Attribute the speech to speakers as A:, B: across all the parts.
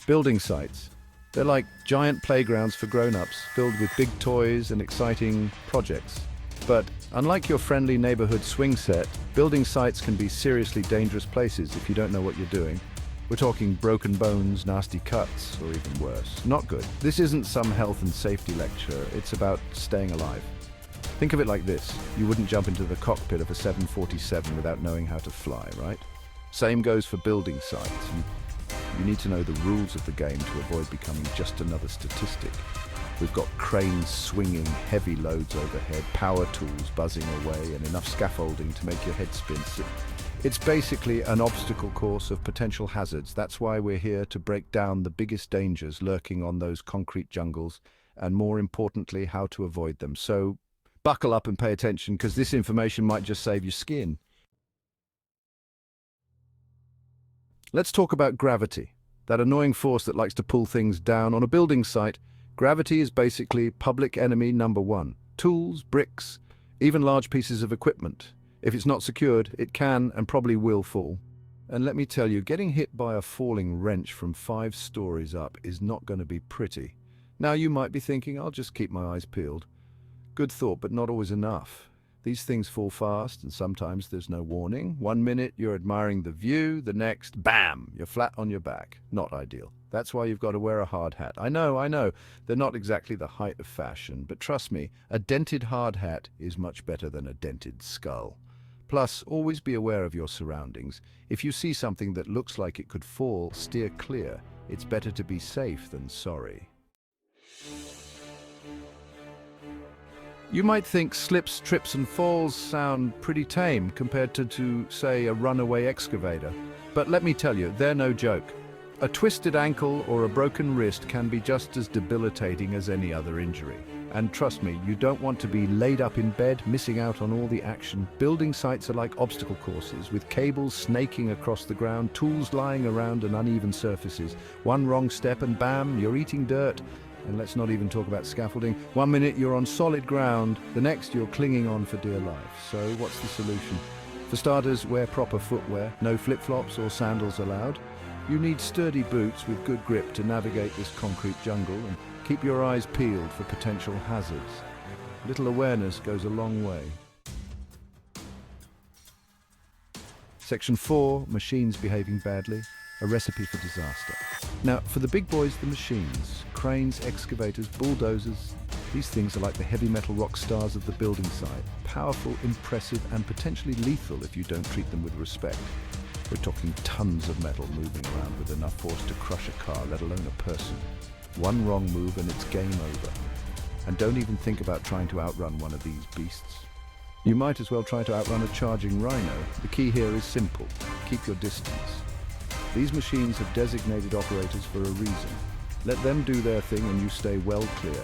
A: Building sites. They're like giant playgrounds for grown-ups, filled with big toys and exciting projects. But unlike your friendly neighborhood swing set, building sites can be seriously dangerous places if you don't know what you're doing. We're talking broken bones, nasty cuts, or even worse. Not good. This isn't some health and safety lecture, it's about staying alive. Think of it like this. You wouldn't jump into the cockpit of a 747 without knowing how to fly, right? Same goes for building sites. You need to know the rules of the game to avoid becoming just another statistic. We've got cranes swinging heavy loads overhead, power tools buzzing away, and enough scaffolding to make your head spin. It's basically an obstacle course of potential hazards. That's why we're here to break down the biggest dangers lurking on those concrete jungles, and more importantly, how to avoid them. So buckle up and pay attention, because this information might just save your skin. Let's talk about gravity, that annoying force that likes to pull things down on a building site. Gravity is basically public enemy number one. Tools, bricks, even large pieces of equipment. If it's not secured, it can and probably will fall. And let me tell you, getting hit by a falling wrench from 5 stories up is not going to be pretty. Now you might be thinking, I'll just keep my eyes peeled. Good thought, but not always enough. These things fall fast, and sometimes there's no warning. 1 minute you're admiring the view, the next, bam, you're flat on your back. Not ideal. That's why you've got to wear a hard hat. I know, they're not exactly the height of fashion, but trust me, a dented hard hat is much better than a dented skull. Plus, always be aware of your surroundings. If you see something that looks like it could fall, steer clear. It's better to be safe than sorry. You might think slips, trips and falls sound pretty tame compared to, say, a runaway excavator. But let me tell you, they're no joke. A twisted ankle or a broken wrist can be just as debilitating as any other injury. And trust me, you don't want to be laid up in bed, missing out on all the action. Building sites are like obstacle courses, with cables snaking across the ground, tools lying around and uneven surfaces. One wrong step and bam, you're eating dirt. And let's not even talk about scaffolding. 1 minute you're on solid ground, the next you're clinging on for dear life. So what's the solution? For starters, wear proper footwear, no flip-flops or sandals allowed. You need sturdy boots with good grip to navigate this concrete jungle, and keep your eyes peeled for potential hazards. A little awareness goes a long way. Section 4, machines behaving badly, a recipe for disaster. Now, for the big boys, the machines, cranes, excavators, bulldozers, these things are like the heavy metal rock stars of the building site. Powerful, impressive, and potentially lethal if you don't treat them with respect. We're talking tons of metal moving around with enough force to crush a car, let alone a person. One wrong move and it's game over. And don't even think about trying to outrun one of these beasts. You might as well try to outrun a charging rhino. The key here is simple. Keep your distance. These machines have designated operators for a reason. Let them do their thing and you stay well clear.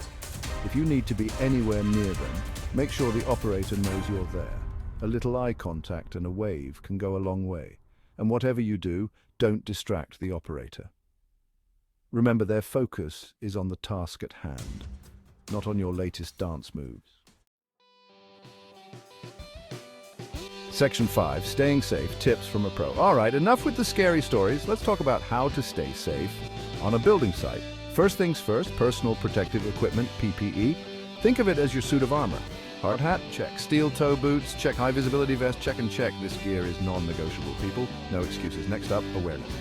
A: If you need to be anywhere near them, make sure the operator knows you're there. A little eye contact and a wave can go a long way. And whatever you do, don't distract the operator. Remember, their focus is on the task at hand, not on your latest dance moves. Section 5, staying safe, tips from a pro. All right, enough with the scary stories. Let's talk about how to stay safe on a building site. First things first, personal protective equipment, PPE. Think of it as your suit of armor. Hard hat, check. Steel toe boots, check. High visibility vest, check and check. This gear is non-negotiable, people. No excuses. Next up, awareness.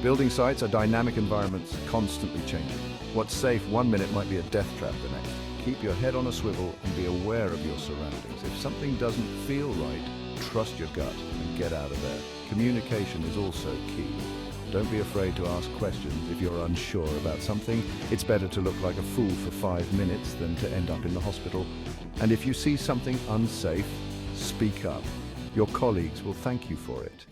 A: Building sites are dynamic environments, constantly changing. What's safe 1 minute might be a death trap the next. Keep your head on a swivel and be aware of your surroundings. If something doesn't feel right, trust your gut and get out of there. Communication is also key. Don't be afraid to ask questions if you're unsure about something. It's better to look like a fool for 5 minutes than to end up in the hospital. And if you see something unsafe, speak up. Your colleagues will thank you for it.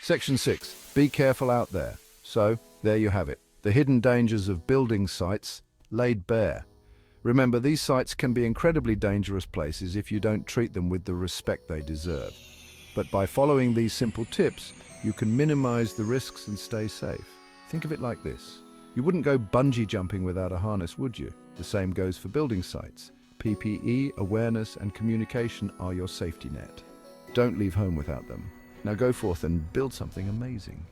A: Section 6. Be careful out there. So, there you have it. The hidden dangers of building sites laid bare. Remember, these sites can be incredibly dangerous places if you don't treat them with the respect they deserve. But by following these simple tips, you can minimize the risks and stay safe. Think of it like this. You wouldn't go bungee jumping without a harness, would you? The same goes for building sites. PPE, awareness, and communication are your safety net. Don't leave home without them. Now go forth and build something amazing.